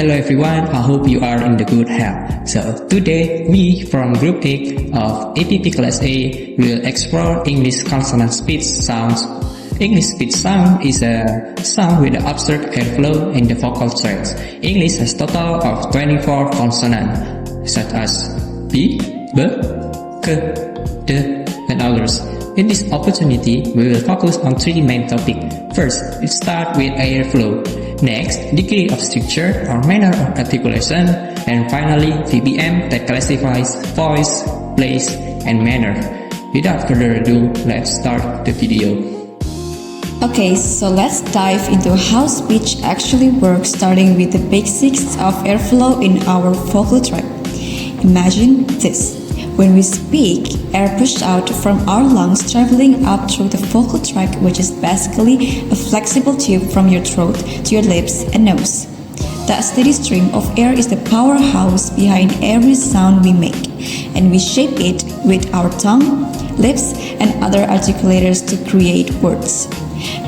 Hello everyone, I hope you are in the good health. So today we from Group 8 of EPP Class A will explore English consonant speech sounds. English speech sound is a sound with the observed airflow in the vocal tracts. English has total of 24 consonants such as B, B, K, D, and others. In this opportunity, we will focus on three main topics. First, we start with airflow. Next, degree of structure or manner of articulation. And finally, VBM that classifies voice, place, and manner. Without further ado, let's start the video. Okay, so let's dive into how speech actually works, starting with the basics of airflow in our vocal tract. Imagine this. When we speak, air pushed out from our lungs traveling up through the vocal tract, which is basically a flexible tube from your throat to your lips and nose. That steady stream of air is the powerhouse behind every sound we make, and we shape it with our tongue, lips, and other articulators to create words.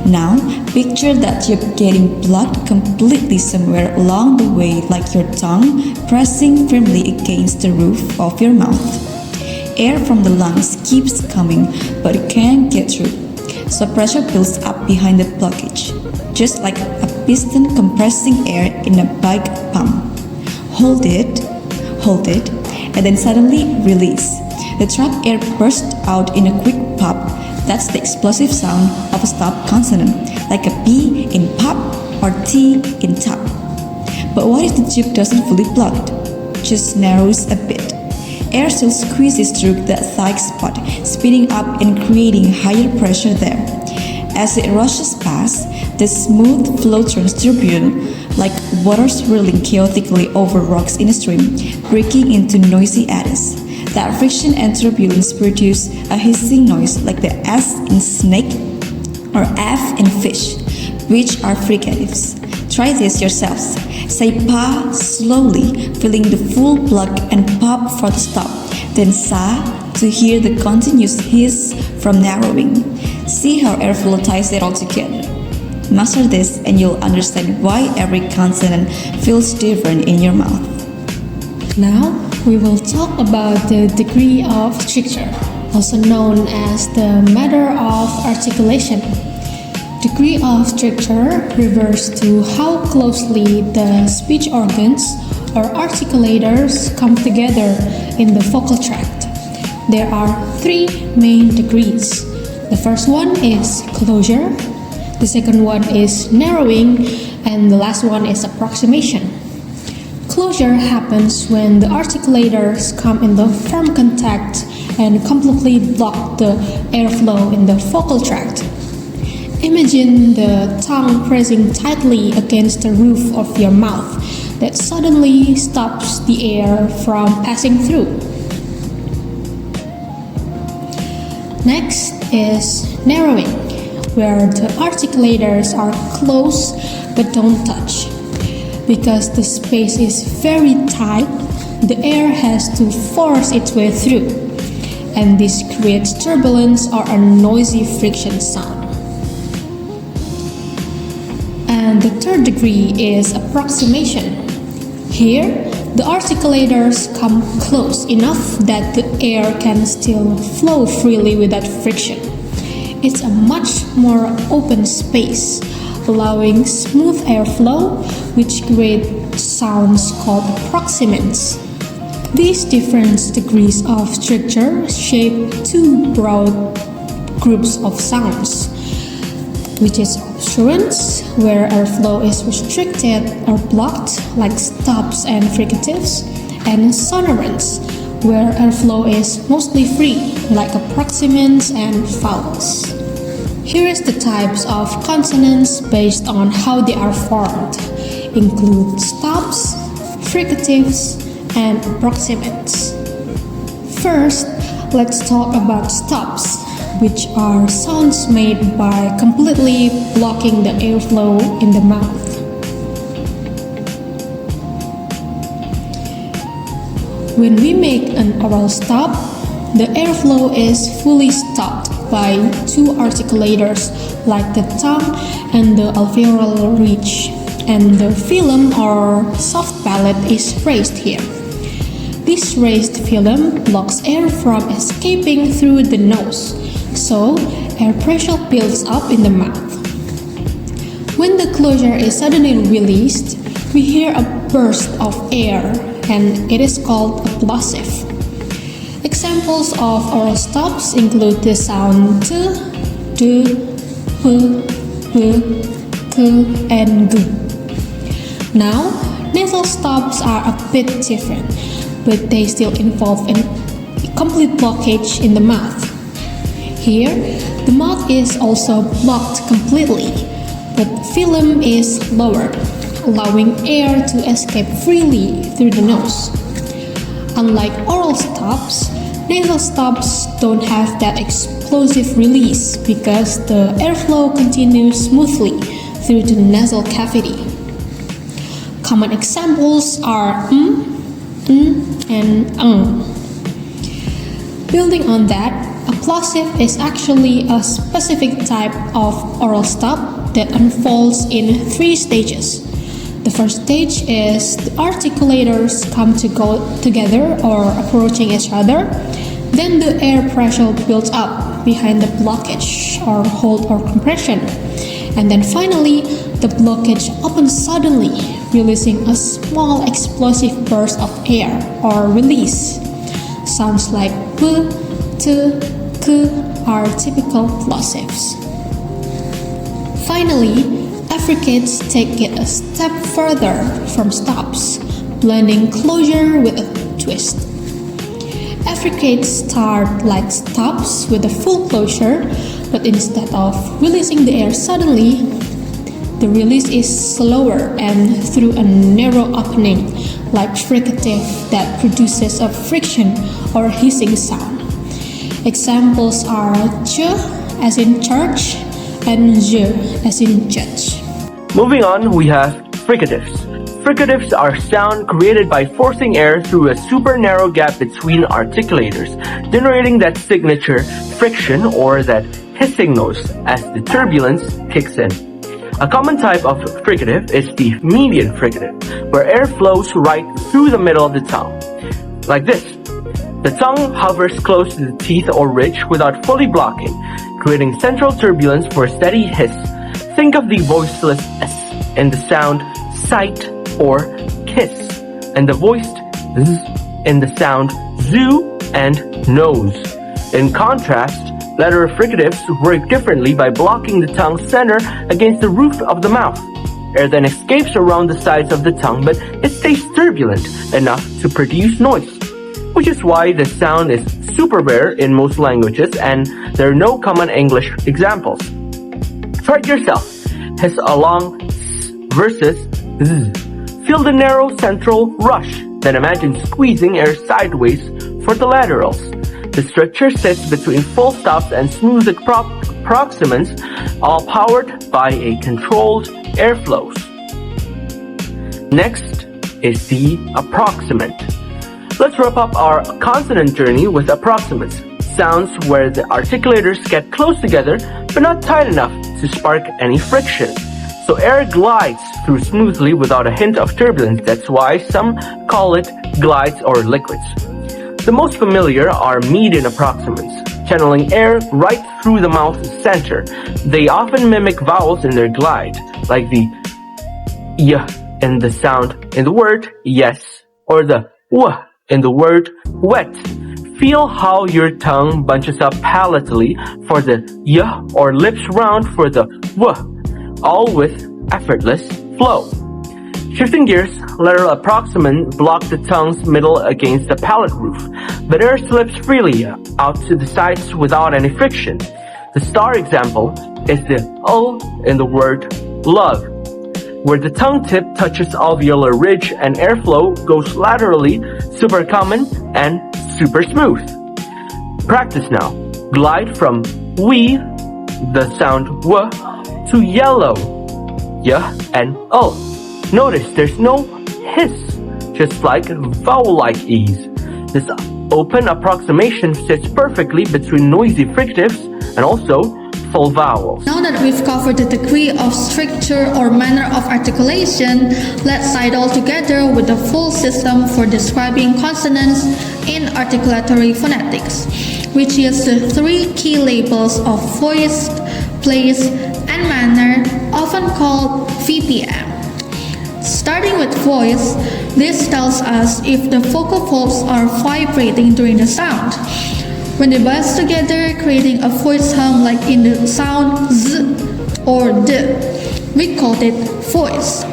Now, picture that you're getting plugged completely somewhere along the way, like your tongue pressing firmly against the roof of your mouth. Air from the lungs keeps coming, but it can't get through. So pressure builds up behind the blockage, just like a piston compressing air in a bike pump. Hold it, and then suddenly release. The trapped air bursts out in a quick pop. That's the explosive sound of a stop consonant, like a P in pop or T in top. But what if the tube doesn't fully plugged? Just narrows a bit. Air still squeezes through that thick spot, speeding up and creating higher pressure there. As it rushes past, the smooth flow turns turbulent, like water swirling chaotically over rocks in a stream, breaking into noisy eddies. That friction and turbulence produce a hissing noise like the S in snake or F in fish, which are fricatives. Try this yourselves. Say pa slowly, feeling the full plug and pop for the stop. Then sa to hear the continuous hiss from narrowing. See how airflow ties it all together. Master this and you'll understand why every consonant feels different in your mouth. Now, we will talk about the degree of structure, also known as the matter of articulation. Degree of structure refers to how closely the speech organs or articulators come together in the vocal tract. There are three main degrees. The first one is closure, the second one is narrowing, and the last one is approximation. Closure happens when the articulators come in the firm contact and completely block the airflow in the vocal tract. Imagine the tongue pressing tightly against the roof of your mouth that suddenly stops the air from passing through. Next is narrowing, where the articulators are close but don't touch. Because the space is very tight, the air has to force its way through, and this creates turbulence or a noisy friction sound. And the third degree is approximation. Here, the articulators come close enough that the air can still flow freely without friction. It's a much more open space, allowing smooth airflow, which create sounds called approximants. These different degrees of structure shape two broad groups of sounds, which is obstruents, where airflow is restricted or blocked, like stops and fricatives, and sonorants, where airflow is mostly free, like approximants and vowels. Here is the types of consonants based on how they are formed. Include stops, fricatives, and approximants. First, let's talk about stops, which are sounds made by completely blocking the airflow in the mouth. When we make an oral stop, the airflow is fully stopped by two articulators like the tongue and the alveolar ridge, and the phylum or soft palate is raised here. This raised phylum blocks air from escaping through the nose, so air pressure builds up in the mouth. When the closure is suddenly released, we hear a burst of air, and it is called a plosive. Examples of oral stops include the sound t, d, p, b, k, and g. Now, nasal stops are a bit different, but they still involve a complete blockage in the mouth. Here, the mouth is also blocked completely, but phylum is lowered, allowing air to escape freely through the nose. Unlike oral stops, nasal stops don't have that explosive release because the airflow continues smoothly through the nasal cavity. Common examples are and Building on that, a plosive is actually a specific type of oral stop that unfolds in 3 stages. The first stage is the articulators come to go together or approaching each other. Then the air pressure builds up behind the blockage or hold or compression. And then finally, the blockage opens suddenly, releasing a small explosive burst of air or release. Sounds like p, t, k are typical plosives. Finally, affricates take it a step further from stops, blending closure with a twist. Affricates start like stops with a full closure, but instead of releasing the air suddenly, the release is slower and through a narrow opening, like fricative that produces a friction or hissing sound. Examples are ch as in church and j as in judge. Moving on, we have fricatives. Fricatives are sound created by forcing air through a super narrow gap between articulators, generating that signature friction or that hissing noise as the turbulence kicks in. A common type of fricative is the median fricative, where air flows right through the middle of the tongue. Like this. The tongue hovers close to the teeth or ridge without fully blocking, creating central turbulence for a steady hiss. Think of the voiceless S in the sound sight or kiss, and the voiced Z in the sound zoo and nose. In contrast, letter fricatives work differently by blocking the tongue center against the roof of the mouth. Air then escapes around the sides of the tongue, but it stays turbulent enough to produce noise, which is why the sound is super rare in most languages and there are no common English examples. Try it yourself. Hiss along S versus Z. Feel the narrow central rush, then imagine squeezing air sideways for the laterals. The structure sits between full stops and smooth approximants, all powered by a controlled airflows. Next is the approximant. Let's wrap up our consonant journey with approximants, sounds where the articulators get close together but not tight enough to spark any friction. So air glides through smoothly without a hint of turbulence. That's why some call it glides or liquids. The most familiar are median approximants, channeling air right through the mouth center. They often mimic vowels in their glide, like the y in the sound in the word yes, or the w in the word wet. Feel how your tongue bunches up palatally for the y or lips round for the w, all with effortless flow. Shifting gears, lateral approximant block the tongue's middle against the palate roof, but air slips freely out to the sides without any friction. The star example is the in the word love, where the tongue tip touches alveolar ridge and airflow goes laterally, super common and super smooth. Practice now. Glide from we, the sound w, to yellow, y and Notice there's no hiss, just like vowel-like ease. This open approximation sits perfectly between noisy fricatives and also full vowels. Now that we've covered the degree of stricture or manner of articulation, let's tie it all together with the full system for describing consonants in articulatory phonetics, which is the three key labels of voice, place, and manner, often called VPM. Starting with voice, this tells us if the vocal folds are vibrating during the sound. When they buzz together, creating a voice hum like in the sound Z or D, we called it voice.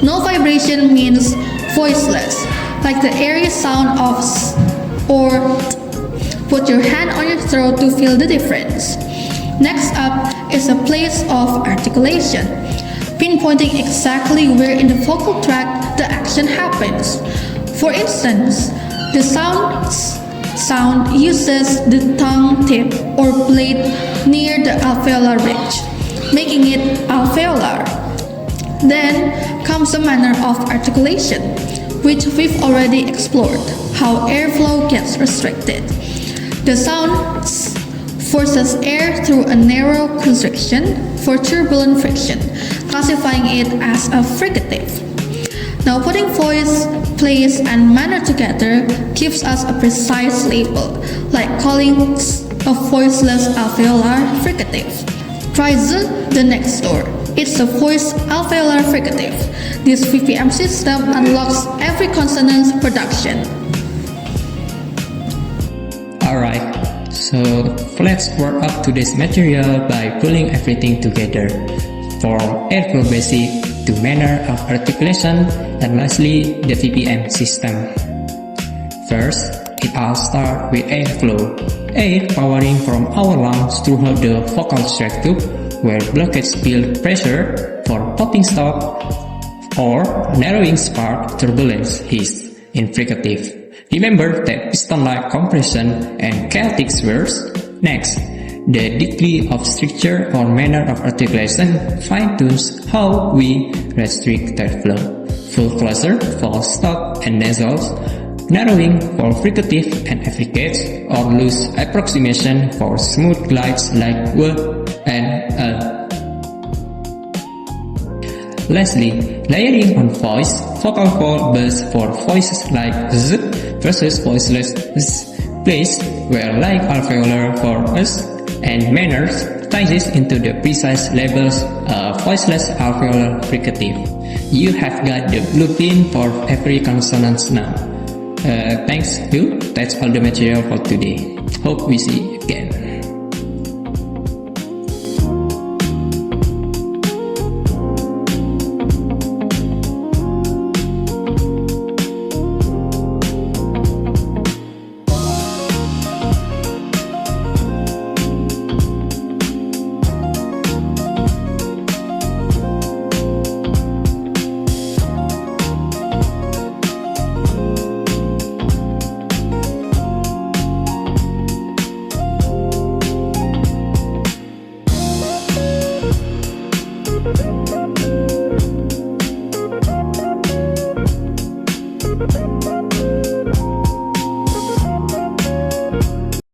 No vibration means voiceless, like the airy sound of S or T. Put your hand on your throat to feel the difference. Next up is a place of articulation, pinpointing exactly where in the vocal tract the action happens. For instance, the sound uses the tongue tip or blade near the alveolar ridge, making it alveolar. Then comes the manner of articulation, which we've already explored, how airflow gets restricted. The sound S forces air through a narrow constriction for turbulent friction, classifying it as a fricative. Now putting voice, place, and manner together gives us a precise label, like calling a voiceless alveolar fricative. Try Z the next door. It's a voice alveolar fricative. This VPM system unlocks every consonant's production. Alright, so let's work up today's material by pulling everything together, from airflow basic to manner of articulation, and lastly, the VPM system. First, it all starts with airflow. Air powering from our lungs throughout the vocal tract tube, where blockage build pressure for popping stop or narrowing spark turbulence hiss in fricative. Remember that piston-like compression and chaotic swirls. Next, the degree of stricture or manner of articulation fine-tunes how we restrict that flow. Full closure for stop and nasals, narrowing for fricative and affricates, or loose approximation for smooth glides like W and L. Lastly, layering on voice, vocal fold buzz for voices like Z versus voiceless Z, place where like alveolar for us, and manners ties into the precise labels of voiceless alveolar fricative. You have got the blueprint for every consonant now. Thanks, Phil. That's all the material for today. Hope we see you again.